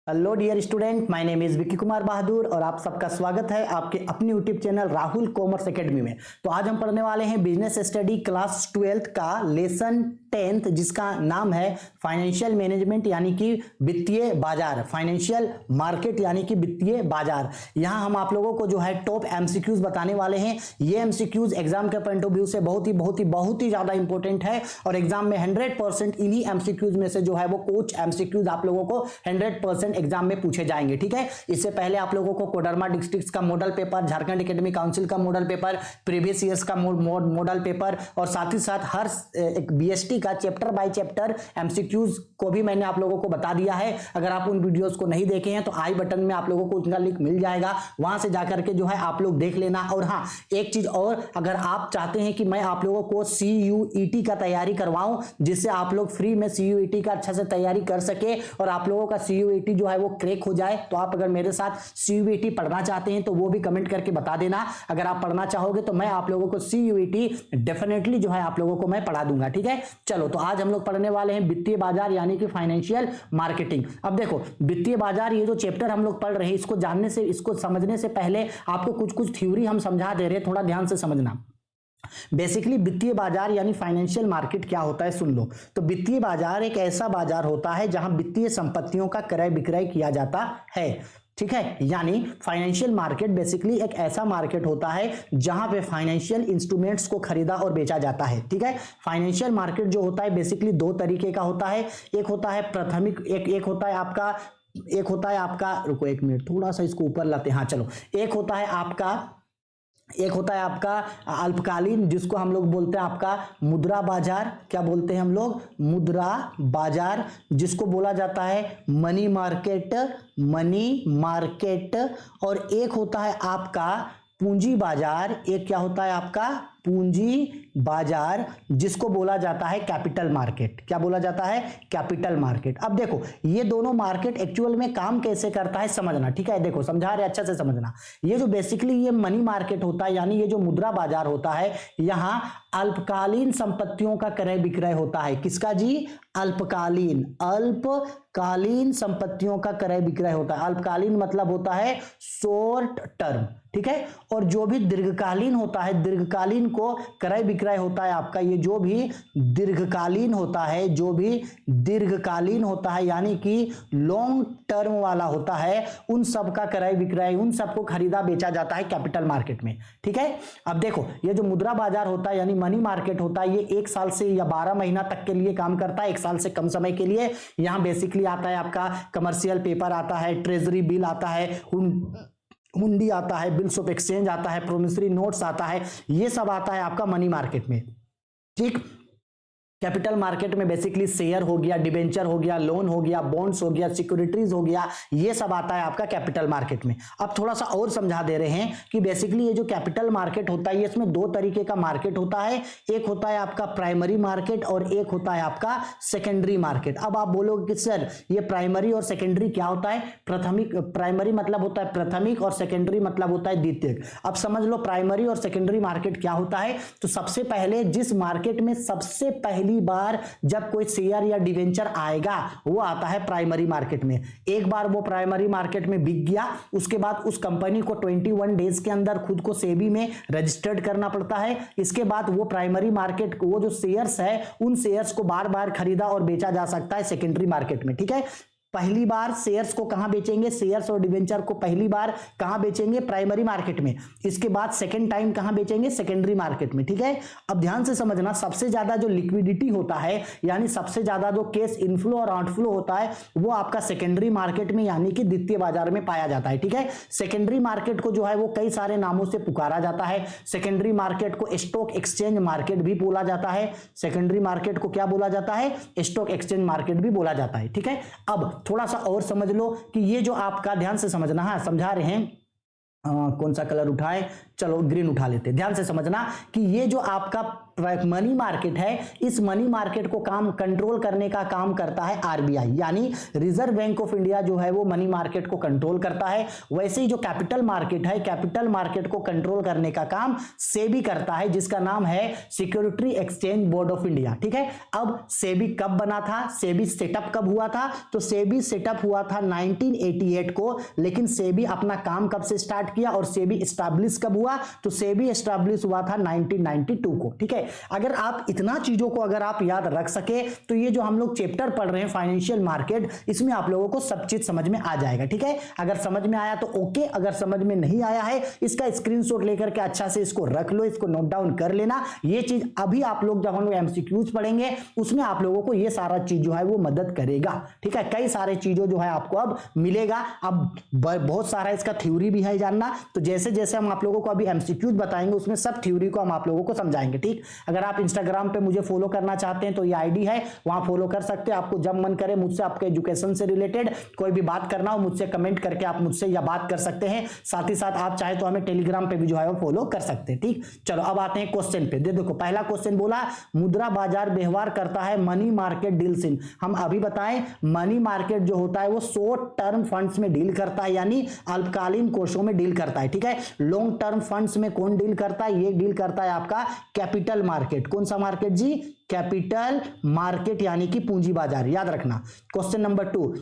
Hello dear student, my name is Vicky Kumar Bahadur और आप सबका स्वागत है आपके अपने YouTube channel Rahul commerce academy में। तो आज हम पढ़ने वाले हैं बिजनेस स्टडी क्लास 12th का लेसन 10th, जिसका नाम है फाइनेंशियल मैनेजमेंट यानी कि वित्तीय बाजार, फाइनेंशियल मार्केट यानी कि वित्तीय बाजार। यहां हम आप लोगों को जो है टॉप एमसीक्यूज बताने वाले हैं। ये एमसीक्यूज एग्जाम के पॉइंट ऑफ व्यू से बहुत ही ज्यादा इंपॉर्टेंट है और एग्जाम में 100% इन्हीं एमसीक्यूज में से जो है वो कुछ एमसीक्यूज आप लोगों को 100% एग्जाम में पूछे जाएंगे। ठीक है, इससे पहले आप लोगों को कोडरमा डिस्ट्रिक्ट का model paper, Jharkhand academic council का मॉडल पेपर, प्रीवियस ईयर्स का मॉडल पेपर और साथ ही साथ हर एक बीएसटी का चैप्टर बाय चैप्टर एमसीक्यूज को भी मैंने आप लोगों को बता दिया है। अगर आप उन वीडियोस को नहीं देखे हैं तो आई बटन में आप लोगों को उनका लिंक मिल जाएगा, वहां से जाकर के जो है आप लोग देख लेना। और हाँ, एक चीज और, अगर आप चाहते हैं कि मैं आप लोगों को CUET का तैयारी करवाऊं जिससे आप लोग फ्री में CUET का अच्छा से तैयारी कर सके और आप लोगों का CUET जो है वो क्रैक हो जाए, तो आप अगर मेरे साथ CUET पढ़ना चाहते हैं तो वो भी कमेंट करके बता देना। अगर आप पढ़ना चाहोगे तो मैं आप लोगों को CUET डेफिनेटली जो है आप लोगों को मैं पढ़ा दूंगा। ठीक है, चलो तो आज हम लोग पढ़ने वाले हैं वित्तीय बाजार यानी कि फाइनेंशियल मार्केटिंग। अब देखो, वित्तीय बाजार ये जो चैप्टर हम लोग पढ़ रहे हैं, इसको जानने से, इसको समझने से पहले आपको कुछ थ्योरी हम समझा दे रहे हैं, थोड़ा ध्यान से समझना। बेसिकली वित्तीय बाजार यानी फाइनेंशियल मार्केट क्या होता है, सुन लो। तो वित्तीय बाजार एक ऐसा बाजार होता है जहां वित्तीय संपत्तियों का क्रय विक्रय किया जाता है। ठीक है, यानी फाइनेंशियल मार्केट बेसिकली एक ऐसा मार्केट होता है जहां पे फाइनेंशियल इंस्ट्रूमेंट्स को खरीदा और बेचा जाता है। ठीक है, फाइनेंशियल मार्केट जो होता है बेसिकली दो तरीके का होता है। एक होता है प्राथमिक, एक होता है आपका रुको एक मिनट, थोड़ा सा इसको ऊपर लाते हैं। हाँ चलो, एक होता है आपका अल्पकालीन, जिसको हम लोग बोलते हैं आपका मुद्रा बाजार। क्या बोलते हैं हम लोग? मुद्रा बाजार, जिसको बोला जाता है मनी मार्केट। और एक होता है आपका पूंजी बाजार। एक क्या होता है आपका? पूंजी बाजार, जिसको बोला जाता है कैपिटल मार्केट। क्या बोला जाता है? Capital market. अब देखो, ये दोनों मार्केट एक्चुअल में काम कैसे करता है समझना। ठीक है, देखो समझा रहे, अच्छा से समझना। ये जो बेसिकली ये मनी मार्केट होता है यानी ये जो मुद्रा बाजार होता है, यहां अल्पकालीन संपत्तियों का क्रय विक्रय होता है। किसका जी? अल्पकालीन संपत्तियों का क्रय विक्रय होता है। अल्पकालीन मतलब होता है शॉर्ट टर्म। ठीक है, और जो भी दीर्घकालीन होता है, दीर्घकालीन को क्रय विक्रय होता है आपका, ये जो भी दीर्घकालीन होता है यानी कि लॉन्ग टर्म वाला होता है, उन सब का क्रय विक्रय, उन सबको खरीदा बेचा जाता है कैपिटल मार्केट में। ठीक है, अब देखो, ये जो मुद्रा बाजार होता है यानी मनी मार्केट होता है, ये 1 साल से या 12 महीना तक के लिए काम करता है, 1 साल से कम समय के लिए। यहां बेसिकली आता है आपका कमर्शियल पेपर आता है, ट्रेजरी बिल आता है, हुंडी आता है, बिल्स ऑफ एक्सचेंज आता है, प्रोमिसरी नोट्स आता है, ये सब आता है आपका मनी मार्केट में। ठीक, कैपिटल मार्केट में बेसिकली शेयर हो गया, डिबेंचर हो गया, लोन हो गया, बॉन्ड्स हो गया, सिक्योरिटीज हो गया, ये सब आता है आपका कैपिटल मार्केट में। अब थोड़ा सा और समझा दे रहे हैं कि बेसिकली ये जो कैपिटल मार्केट होता है, इसमें 2 तरीके का मार्केट होता है। एक होता है आपका प्राइमरी मार्केट और एक होता है आपका सेकेंडरी मार्केट। अब आप बोलोगे कि सर ये प्राइमरी और सेकेंडरी क्या होता है? प्राइमरी मतलब होता है प्राथमिक और सेकेंडरी मतलब होता है द्वितीयक। अब समझ लो प्राइमरी और सेकेंडरी मार्केट क्या होता है। तो सबसे पहले जिस मार्केट में सबसे पहली बार जब कोई शेयर या डिवेंचर आएगा, वो आता है प्राइमरी मार्केट में। एक बार वो प्राइमरी मार्केट में बिक गया, उसके बाद उस कंपनी को 21 डेज के अंदर खुद को सेबी में रजिस्टर्ड करना पड़ता है। इसके बाद वो प्राइमरी मार्केट, वो जो शेयर्स है, उन शेयर्स को बार बार खरीदा और बेचा जा सकता है सेकेंडरी मार्केट में। ठीक है, पहली बार शेयर्स को कहां बेचेंगे? शेयर्स और डिवेंचर को पहली बार कहां बेचेंगे? प्राइमरी मार्केट में। इसके बाद सेकंड टाइम कहां बेचेंगे? सेकेंडरी मार्केट में। ठीक है, अब ध्यान से समझना, सबसे ज्यादा जो लिक्विडिटी होता है यानी सबसे ज्यादा जो कैश इनफ्लो और आउटफ्लो होता है, वो आपका सेकेंडरी मार्केट में यानी कि द्वितीय बाजार में पाया जाता है। ठीक है, सेकेंडरी मार्केट को जो है वो कई सारे नामों से पुकारा जाता है। सेकेंडरी मार्केट को स्टॉक एक्सचेंज मार्केट भी बोला जाता है। सेकेंडरी मार्केट को क्या बोला जाता है? स्टॉक एक्सचेंज मार्केट भी बोला जाता है। ठीक है, अब थोड़ा सा और समझ लो कि ये जो आपका, ध्यान से समझना, हाँ समझा रहे हैं, कौन सा कलर उठाए, चलो ग्रीन उठा लेते। ध्यान से समझना कि ये जो आपका मनी मार्केट है, इस मनी मार्केट को काम कंट्रोल करने का काम करता है आरबीआई, यानी रिजर्व बैंक ऑफ इंडिया जो है वो मनी मार्केट को कंट्रोल करता है। वैसे ही जो कैपिटल मार्केट है, कैपिटल मार्केट को कंट्रोल करने का काम सेबी करता है, जिसका नाम है security exchange board of India. ठीक है, अब सेबी कब बना था, सेबी सेटअप कब हुआ था, तो सेबी सेटअप हुआ था 1988 को, लेकिन सेबी अपना काम कब से स्टार्ट किया और सेबी एस्टैब्लिश कब हुआ, तो सेबी एस्टैब्लिश हुआ था 1992 को। ठीक है, अगर आप इतना चीजों को अगर आप याद रख सके तो ये जो हम लोग चैप्टर पढ़ रहे हैं फाइनेंशियल मार्केट, इसमें आप लोगों को सब चीज समझ में आ जाएगा। ठीक है, अगर समझ में आया तो ओके, अगर समझ में नहीं आया है इसका स्क्रीनशॉट लेकर के अच्छा से इसको रख लो, इसको नोट डाउन कर लेना। ये चीज अभी आप लोग जब हम लोग एमसीक्यूज पढ़ेंगे उसमें आप लोगों को ये सारा चीज जो है वो मदद करेगा। ठीक है, कई सारे चीजों जो है आपको अब मिलेगा, अब बहुत सारा इसका थ्योरी भी है जानना, तो जैसे जैसे हम आप लोगों को अभी एमसीक्यूज बताएंगे उसमें सब थ्योरी को हम आप लोगों को समझाएंगे। ठीक, अगर आप इंस्टाग्राम पे मुझे फॉलो करना चाहते हैं तो ये आईडी है, वहां फॉलो कर सकते हैं। आपको जब मन करे मुझसे आपके एजुकेशन से रिलेटेड कोई भी बात करना हो मुझसे कमेंट करके आप मुझसे या बात कर सकते हैं। साथ ही साथ आप चाहे तो हमें टेलीग्राम पे भी जो है वो फॉलो कर सकते हैं। ठीक, चलो अब आते हैं क्वेश्चन पे। देखो पहला क्वेश्चन बोला मुद्रा बाजार व्यवहार करता है मनी मार्केट डील्स इन। हम अभी बताएं मनी मार्केट जो होता है वो शॉर्ट टर्म फंड्स में डील करता है, यानी अल्पकालीन कोषों में डील करता है। ठीक है, लॉन्ग टर्म फंड्स में कौन डील करता है, ये डील करता है आपका कैपिटल मार्केट। कौन सा मार्केट जी, कैपिटल मार्केट, यानी कि पूंजी बाजार। याद रखना। क्वेश्चन नंबर 2,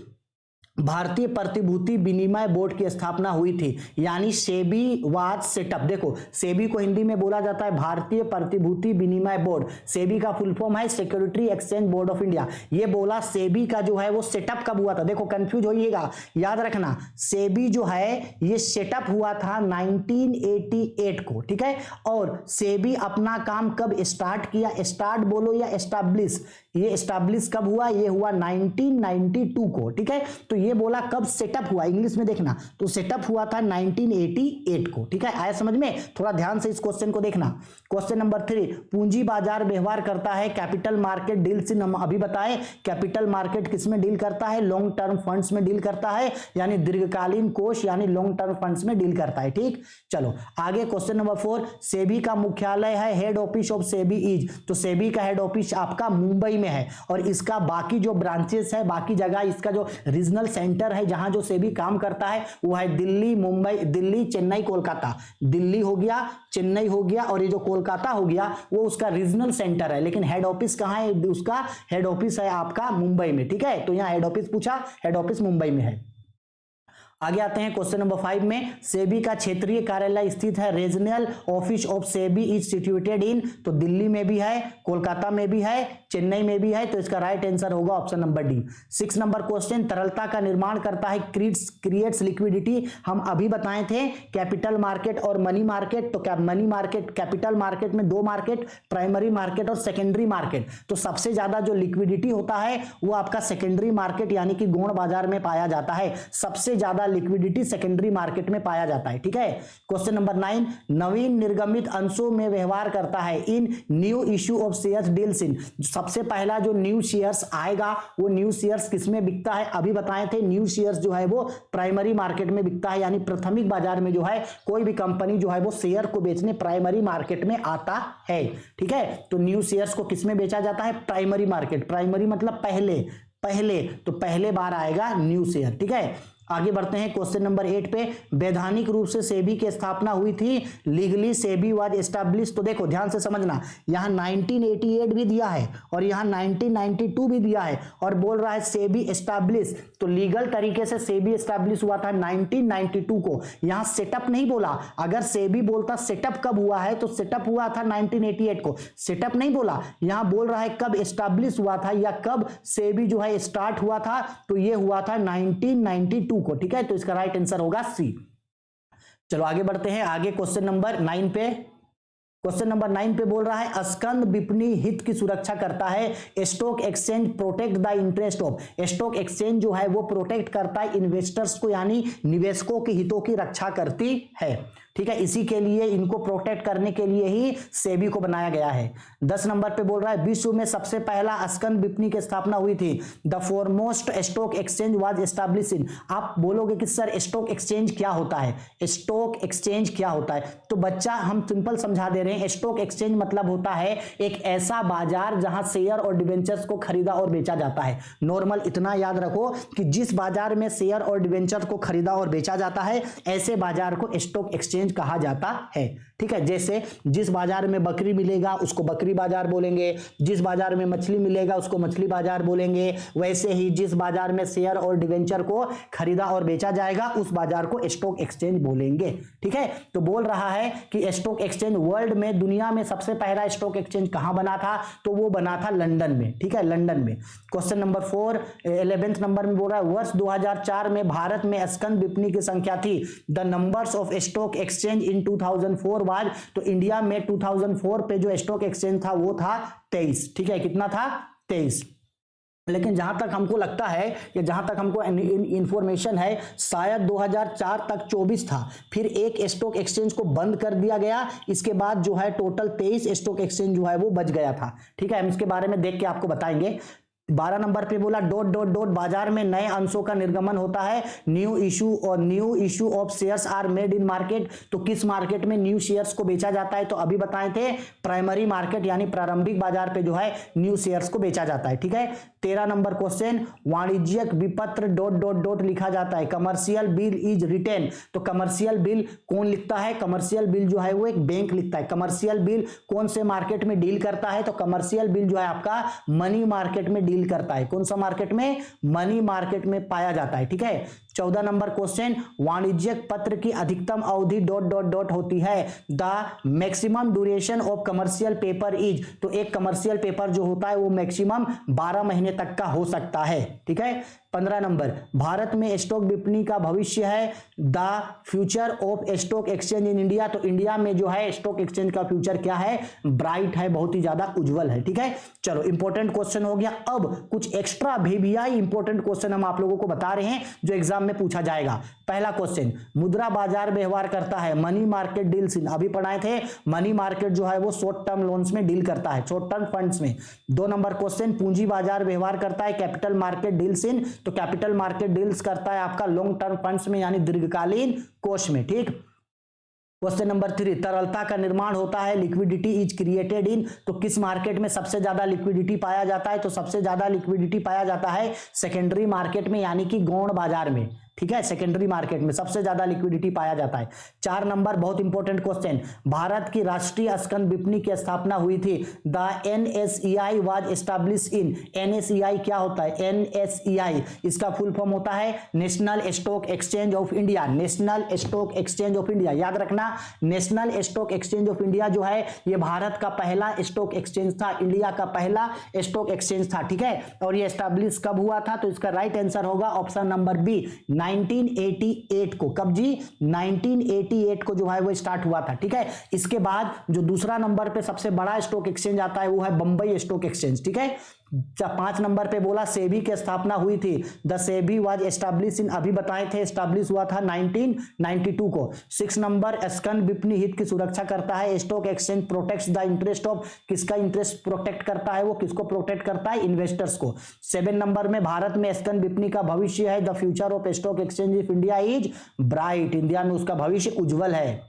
भारतीय प्रतिभूति विनिमय बोर्ड की स्थापना हुई थी, यानी सेबी वाज सेटअप। देखो सेबी को हिंदी में बोला जाता है भारतीय प्रतिभूति विनिमय बोर्ड, सेबी का फुल फॉर्म है security exchange board of India. ये बोला सेबी का जो है वो सेटअप कब हुआ था, देखो कंफ्यूज होइएगा, याद रखना सेबी जो है ये सेटअप हुआ था 1988 को। ठीक है, और सेबी अपना काम कब स्टार्ट किया, स्टार्ट बोलो या एस्टैब्लिश, ये एस्टैब्लिश कब हुआ, ये हुआ 1992 को। ठीक है, तो ये बोला कब सेटअप हुआ, इंग्लिश में देखना, तो सेटअप हुआ था 1988 को। ठीक है, आया समझ में, थोड़ा ध्यान से इस क्वेश्चन को देखना। क्वेश्चन नंबर 3, पूंजी बाजार व्यवहार करता है कैपिटल मार्केट डील्स इन। हम अभी बताएं कैपिटल मार्केट किस में डील करता है, लॉन्ग टर्म फंड्स में डील करता है, यानी दीर्घकालीन कोष यानी लॉन्ग टर्म फंड्स में डील करता है। ठीक, चलो आगे क्वेश्चन नंबर 4, सेबी का मुख्यालय है, head office of SEBI is. तो सेबी का हेड ऑफिस आपका मुंबई में है और इसका बाकी जो ब्रांचेस है, बाकी जगह इसका जो रीजनल सेंटर है जहां जो सेबी काम करता है वो है दिल्ली, मुंबई, दिल्ली, चेन्नई, कोलकाता। दिल्ली हो गया, चेन्नई हो गया और ये जो कोलकाता हो गया वो उसका रीजनल सेंटर है, लेकिन हेड ऑफिस कहां है, उसका हेड ऑफिस है आपका मुंबई में। ठीक है, तो यहां हेड ऑफिस पूछा, हेड ऑफिस मुंबई में है। आगे आते हैं क्वेश्चन नंबर 5 में, सेबी का क्षेत्रीय कार्यालय स्थित है, regional office of SEBI is situated in. तो दिल्ली में भी है, कोलकाता में भी है, चेन्नई में भी है, तो इसका राइट आंसर होगा option number D. 6 number question, तरलता का निर्माण करता है, क्रिएट्स लिक्विडिटी। हम अभी बताए थे कैपिटल मार्केट और मनी मार्केट। तो क्या मनी मार्केट, कैपिटल मार्केट में दो मार्केट, प्राइमरी मार्केट और सेकेंडरी मार्केट। तो सबसे ज्यादा जो लिक्विडिटी होता है वो आपका सेकेंडरी मार्केट यानी कि गौण बाजार में पाया जाता है, सबसे ज्यादा लिक्विडिटी सेकेंडरी मार्केट में पाया जाता है। ठीक है, क्वेश्चन नंबर 9, नवीन निर्गमित अंशों में व्यवहार करता है, in new issue of shares deals in. सबसे पहला जो न्यू शेयर्स आएगा वो न्यू शेयर्स किसमें बिकता है, अभी बताए थे न्यू शेयर्स जो है वो प्राइमरी मार्केट में बिकता है, यानी प्राथमिक बाजार में जो है कोई भी कंपनी जो है वो शेयर को बेचने प्राइमरी मार्केट में आता है। ठीक है, तो न्यू शेयर्स को किसमें बेचा जाता है, प्राइमरी मार्केट। प्राइमरी मतलब पहले, तो पहले बार आएगा न्यू शेयर। ठीक है, आगे बढ़ते हैं क्वेश्चन नंबर 8 पे, वैधानिक रूप से सेबी की स्थापना हुई थी, लीगली सेबी वाज एस्टैब्लिश। तो देखो ध्यान से समझना, यहां 1988 भी दिया है और यहां 1992 भी दिया है और बोल रहा है सेबी एस्टैब्लिश। तो लीगल तरीके से सेबी एस्टैब्लिश हुआ था 1992 को, यहां सेटअप नहीं बोला। अगर सेबी बोलता सेटअप कब हुआ है तो सेटअप हुआ था 1988 को, सेटअप नहीं बोला, यहां बोल रहा है कब एस्टैब्लिश हुआ था या कब सेबी जो है स्टार्ट हुआ था, तो ये हुआ था 1992 को। ठीक है, तो इसका राइट आंसर होगा सी। चलो आगे बढ़ते हैं, आगे क्वेश्चन नंबर 9 पे। क्वेश्चन नंबर 9 पे बोल रहा है स्कंद विपणी हित की सुरक्षा करता है, stock exchange protect the interest of. Stock exchange जो है वो प्रोटेक्ट करता है इन्वेस्टर्स को, यानी निवेशकों के हितों की रक्षा करती है। ठीक है, इसी के लिए इनको प्रोटेक्ट करने के लिए ही सेबी को बनाया गया है। 10 नंबर पे बोल रहा है विश्व में सबसे पहला स्कंद विपणी की स्थापना हुई थी, the foremost stock exchange was establish in. आप बोलोगे कि सर स्टॉक एक्सचेंज क्या होता है, स्टॉक एक्सचेंज क्या होता है, तो बच्चा हम सिंपल समझा दे रहे रहे हैं। स्टॉक एक्सचेंज मतलब होता है एक ऐसा बाजार जहां शेयर और डिवेंचर्स को खरीदा और बेचा जाता है। नॉर्मल इतना याद रखो कि जिस बाजार में शेयर और डिवेंचर को खरीदा और बेचा जाता है ऐसे बाजार को स्टॉक एक्सचेंज कहा जाता है। ठीक है, जैसे जिस बाजार में बकरी मिलेगा उसको बकरी बाजार बोलेंगे, जिस बाजार में मछली मिलेगा उसको मछली बाजार बोलेंगे, वैसे ही जिस बाजार में शेयर और डिवेंचर को खरीदा और बेचा जाएगा उस बाजार को स्टॉक एक्सचेंज बोलेंगे। ठीक है, तो बोल रहा है कि स्टॉक एक्सचेंज वर्ल्ड में, दुनिया में सबसे पहला स्टॉक एक्सचेंज कहां बना था, तो वो बना था लंदन में। ठीक है, लंदन में। क्वेश्चन नंबर 4 11वें नंबर में बोल रहा है वर्ष 2004 में भारत में स्कंद विपणि की संख्या थी। The numbers of stock exchange in 2004 was, तो इंडिया में 2004 पे जो स्टॉक एक्सचेंज था वो था 23। ठीक है, कितना था? 23। लेकिन जहां तक हमको लगता है या जहां तक हमको इंफॉर्मेशन है शायद 2004 तक 24 था, फिर एक स्टॉक एक्सचेंज को बंद कर दिया गया, इसके बाद जो है टोटल 23 स्टॉक एक्सचेंज जो है वो बच गया था। ठीक है, हम इसके बारे में देख के आपको बताएंगे। 12 नंबर पे बोला ... बाजार में नए अंशों का निर्गमन होता है। New issue of shares are made in market, तो किस मार्केट में न्यू शेयर्स को बेचा जाता है? तो अभी बताए थे प्राइमरी मार्केट यानी प्रारंभिक बाजार पे जो है न्यू शेयर्स को बेचा जाता है। ठीक है, 13 नंबर क्वेश्चन वाणिज्यिक विपत्र ... लिखा जाता है। कमर्शियल बिल इज रिटेन, तो कमर्शियल बिल कौन लिखता है? कमर्शियल बिल जो है वो एक बैंक लिखता है। कमर्शियल बिल कौन से मार्केट में डील करता है? तो कमर्शियल बिल जो है आपका मनी मार्केट में डील करता है। कौन सा मार्केट में? मनी मार्केट में पाया जाता है। ठीक है, 14 नंबर क्वेश्चन वाणिज्यिक पत्र की अधिकतम अवधि ... होती है। The maximum duration of commercial paper is, तो एक कमर्शियल पेपर जो होता है वो मैक्सिमम 12 महीने तक का हो सकता है। ठीक है, 15 नंबर भारत में स्टॉक विपणि का भविष्य है। The future of stock exchange in India, तो इंडिया में जो है स्टॉक एक्सचेंज का फ्यूचर क्या है? ब्राइट है, बहुत ही ज्यादा उज्जवल है। ठीक है, चलो इंपॉर्टेंट क्वेश्चन हो गया। अब कुछ एक्स्ट्रा VVI इंपॉर्टेंट क्वेश्चन हम आप लोगों को बता रहे हैं जो एग्जाम में पूछा जाएगा। पहला क्वेश्चन, मुद्रा बाजार व्यवहार करता है। मनी मार्केट डील्स इन, अभी पढ़ाए थे मनी मार्केट जो है वो शॉर्ट टर्म लोन्स में डील करता है, शॉर्ट टर्म फंड्स में। 2 नंबर क्वेश्चन, पूंजी बाजार व्यवहार करता है। कैपिटल मार्केट डील्स इन, तो कैपिटल मार्केट डील्स करता है आपका लॉन्ग टर्म फंड्स में यानी दीर्घकालीन कोष में। ठीक, क्वेश्चन नंबर 3, तरलता का निर्माण होता है। लिक्विडिटी इज क्रिएटेड इन, तो किस मार्केट में सबसे ज्यादा लिक्विडिटी पाया जाता है? तो सबसे ज्यादा लिक्विडिटी पाया जाता है सेकेंडरी मार्केट में यानी कि गौण बाजार में। ठीक है, सेकेंडरी मार्केट में सबसे ज्यादा लिक्विडिटी पाया जाता है। 4 नंबर बहुत इंपॉर्टेंट क्वेश्चन, भारत की राष्ट्रीय स्कंद विपणि की स्थापना हुई थी। The NSEI was establish in, NSEI क्या होता है? NSEI इसका फुल फॉर्म होता है national stock exchange of India. National stock exchange of India, याद रखना national stock exchange of India जो है ये भारत का पहला स्टॉक एक्सचेंज था, इंडिया का पहला स्टॉक एक्सचेंज था। ठीक है, और ये एस्टैब्लिश कब हुआ था? तो इसका राइट आंसर होगा ऑप्शन नंबर बी, 1988 को। कब जी? 1988 को जो है वो स्टार्ट हुआ था। ठीक है, इसके बाद जो दूसरा नंबर पे सबसे बड़ा स्टॉक एक्सचेंज आता है वो है बंबई स्टॉक एक्सचेंज। ठीक है, 5 नंबर पे बोला सेबी की स्थापना हुई थी। The SEBI was establish in, अभी बताए थे एस्टैब्लिश हुआ था 1992 को। 6 नंबर स्कंद विपणि हित की सुरक्षा करता है। Stock exchange protects the interest of, किसका इंटरेस्ट प्रोटेक्ट करता है? वो किसको प्रोटेक्ट करता है? इन्वेस्टर्स को। 7 नंबर में भारत में स्कंद विपणि का भविष्य है। The future of stock exchange of India is bright, India में उसका भविष्य उज्जवल है।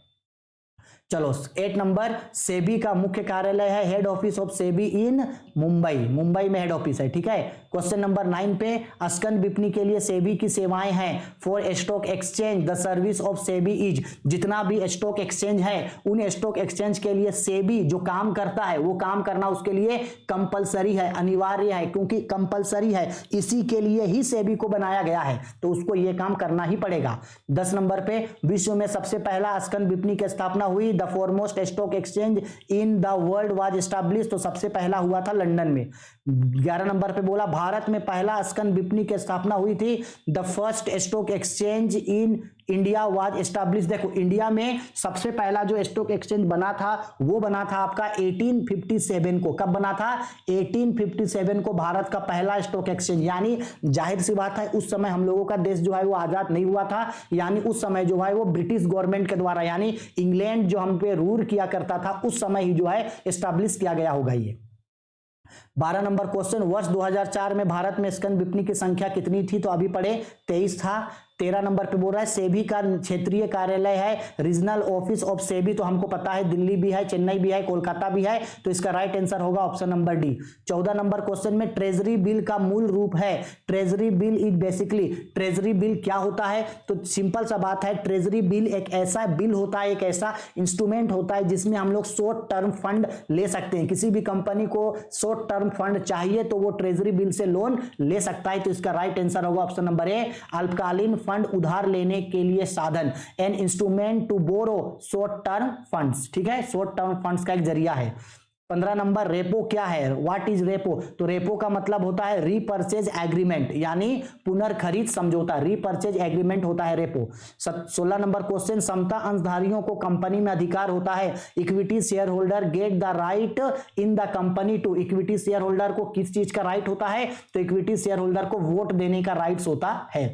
चलो 8 नंबर, सेबी का मुख्य कार्यालय है, हेड ऑफिस ऑफ सेबी इन मुंबई, मुंबई में हेड ऑफिस है। ठीक है, क्वेश्चन नंबर 9 पे स्कंद विपणि के लिए सेबी की सेवाएं हैं। For stock exchange the service of SEBI is, जितना भी स्टॉक एक्सचेंज है उन स्टॉक एक्सचेंज के लिए सेबी जो काम करता है वो काम करना उसके लिए कंपलसरी है, अनिवार्य है, क्योंकि कंपलसरी है इसी के लिए ही सेबी को बनाया गया है, तो उसको ये काम करना ही पड़ेगा। 10 नंबर पे विश्व में सबसे पहला स्कंद विपणि की स्थापना हुई। The foremost stock exchange in the world was establish, तो सबसे पहला हुआ था लंदन में। 11 नंबर पे बोला भारत में पहला स्कंद विपणि की स्थापना हुई थी। The first stock exchange in India was establish, देखो इंडिया में सबसे पहला जो स्टॉक एक्सचेंज बना था वो बना था आपका 1857 को। कब बना था? 1857 को भारत का पहला स्टॉक एक्सचेंज, यानी जाहिर सी बात है उस समय हम लोगों का देश जो है वो आजाद नहीं हुआ था, यानी उस समय जो है वो ब्रिटिश गवर्नमेंट के द्वारा, यानी इंग्लैंड जो हम पे रूल किया करता था उस समय ही जो है एस्टैब्लिश किया गया होगा ये। 12 नंबर क्वेश्चन, वर्ष 2004 में भारत में स्कंद विपणी की संख्या कितनी थी? तो अभी पढ़े 23 था। 13 नंबर पे बोल रहा है सेबी का क्षेत्रीय कार्यालय है रीजनल ऑफिस ऑफ सेबी, तो हमको पता है दिल्ली भी है, चेन्नई भी है, कोलकाता भी है, तो इसका राइट आंसर होगा option number D. 14 number question में ट्रेजरी बिल का मूल रूप है, treasury bill is basically, treasury bill क्या होता है? तो सिंपल सा बात है, ट्रेजरी बिल एक ऐसा बिल होता है, एक ऐसा इंस्ट्रूमेंट होता है जिसमें हम लोग शॉर्ट टर्म फंड ले सकते हैं। किसी भी कंपनी को शॉर्ट टर्म फंड चाहिए तो वो ट्रेजरी बिल से लोन ले सकता है, तो इसका राइट आंसर होगा ऑप्शन नंबर ए, अल्पकालीन फंड उधार लेने के लिए साधन, an instrument to borrow short term funds, ठीक है, शॉर्ट टर्म फंड्स का एक जरिया है। 15 नंबर, रेपो क्या है? What is repo? तो रेपो का मतलब होता है रीपर्चेज एग्रीमेंट, यानी पुनर्खरीद समझौता, रीपर्चेज एग्रीमेंट होता है रेपो। 16 नंबर क्वेश्चन, समता अंशधारियों को कंपनी में अधिकार होता है, equity share holder get the right in the company to, equity share holder को किस चीज का राइट होता है? तो इक्विटी शेयर होल्डर को वोट देने का राइट्स होता है,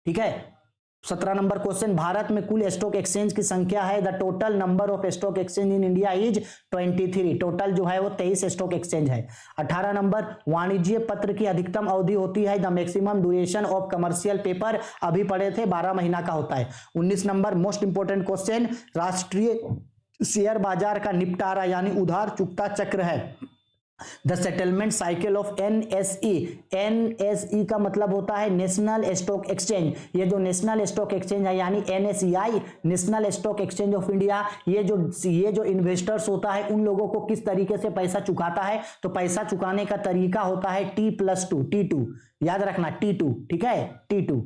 ठीक है। 17 नंबर क्वेश्चन, भारत में कुल स्टॉक एक्सचेंज की संख्या है, the total number of stock exchange in India is 23, total जो है वो 23 स्टॉक एक्सचेंज है। 18 नंबर, वाणिज्य पत्र की अधिकतम अवधि होती है, the maximum duration of commercial paper, अभी पढ़े थे 12 महीना का होता है। 19 नंबर, मोस्ट इंपोर्टेंट क्वेश्चन, राष्ट्रीय शेयर बाजार का निपटारा यानी उधार चुकता चक्र है, the settlement cycle of NSE, NSE का मतलब होता है नेशनल स्टॉक एक्सचेंज, ये जो नेशनल स्टॉक एक्सचेंज है यानी NSEI, national stock exchange of India, ये जो इन्वेस्टर्स होता है उन लोगों को किस तरीके से पैसा चुकाता है? तो पैसा चुकाने का तरीका होता है T+2, T2, याद रखना T2, ठीक है, T2।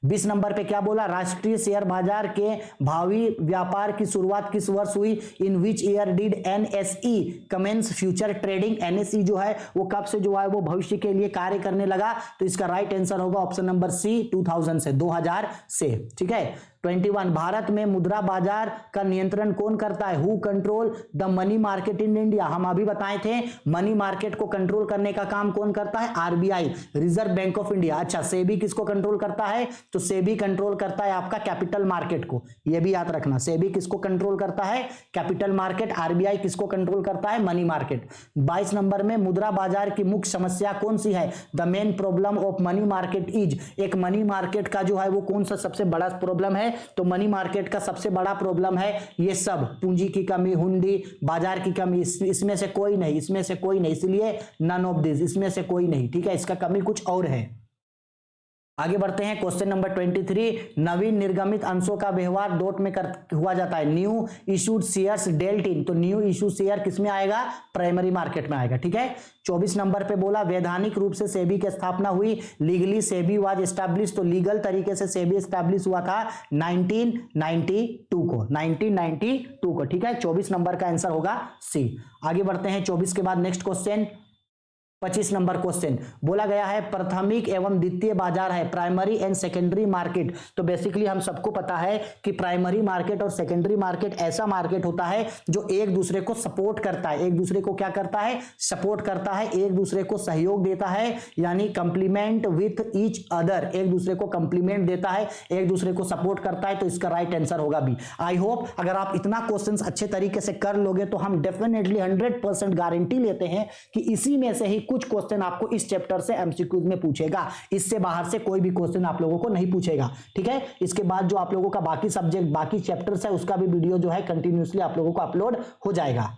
20 नंबर पे क्या बोला? राष्ट्रीय शेयर बाजार के भावी व्यापार की शुरुआत किस वर्ष हुई? In which year did NSE commence future trading, NSE जो है वो कब से जो है वो भविष्य के लिए कार्य करने लगा? तो इसका राइट आंसर होगा ऑप्शन नंबर सी, 2000 से, 2000 से, ठीक है। 21, भारत में मुद्रा बाजार का नियंत्रण कौन करता है? Who control the money market in India, हम अभी बताए थे मनी मार्केट को कंट्रोल करने का काम कौन करता है? RBI, reserve bank of India. अच्छा, सेबी किसको कंट्रोल करता है? तो सेबी कंट्रोल करता है आपका कैपिटल मार्केट को, यह भी याद रखना, सेबी किसको कंट्रोल करता है? Capital market. आरबीआई किसको कंट्रोल करता है? Money market. 22 नंबर में, मुद्रा बाजार की मुख्य समस्या कौन सी है? The main problem of money market is, एक मनी मार्केट का जो है वो कौन सा सबसे बड़ा प्रॉब्लम है? तो मनी मार्केट का सबसे बड़ा प्रॉब्लम है ये सब, पूंजी की कमी, हुंडी, बाजार की कमी, इसमें से कोई नहीं, इसमें से कोई नहीं, इसलिए नन ऑफ दिस, इसमें से कोई नहीं, ठीक है, इसका कमी कुछ और है। आगे बढ़ते हैं, क्वेश्चन नंबर 23, नवीन निर्गमित अंशों का व्यवहार डॉट में हुआ जाता है, न्यू इशूड शेयर्स डेल्ट इन, तो न्यू इशू शेयर किस में आएगा? प्राइमरी मार्केट में आएगा, ठीक है। 24 नंबर पे बोला वैधानिक रूप से सेबी की स्थापना हुई, लीगली सेबी वाज एस्टैब्लिश, तो लीगल तरीके से सेबी एस्टैब्लिश हुआ था 1992 को, 1992 को, ठीक है। 24 नंबर का आंसर होगा सी। आगे बढ़ते हैं 24 के बाद नेक्स्ट क्वेश्चन 25 नंबर क्वेश्चन, बोला गया है प्राथमिक एवं द्वितीय बाजार है, प्राइमरी एंड सेकेंडरी मार्केट। तो बेसिकली हम सबको पता है कि प्राइमरी मार्केट और सेकेंडरी मार्केट ऐसा मार्केट होता है जो एक दूसरे को सपोर्ट करता है, एक दूसरे को क्या करता है? सपोर्ट करता है, एक दूसरे को सहयोग देता है, यानी कंप्लीमेंट विथ ईच अदर, एक दूसरे को कंप्लीमेंट देता है, एक दूसरे को सपोर्ट करता है, तो इसका राइट आंसर होगा बी। आई होप अगर आप इतना क्वेश्चन अच्छे तरीके से कर लोगे तो हम डेफिनेटली 100% गारंटी लेते हैं कि इसी में से ही कुछ क्वेश्चन आपको इस चैप्टर से एमसीक्यूज में पूछेगा, इससे बाहर से कोई भी क्वेश्चन आप लोगों को नहीं पूछेगा, ठीक है। इसके बाद जो आप लोगों का बाकी सब्जेक्ट, बाकी चैप्टर्स है, उसका भी वीडियो जो है कंटिन्यूअसली आप लोगों को अपलोड हो जाएगा।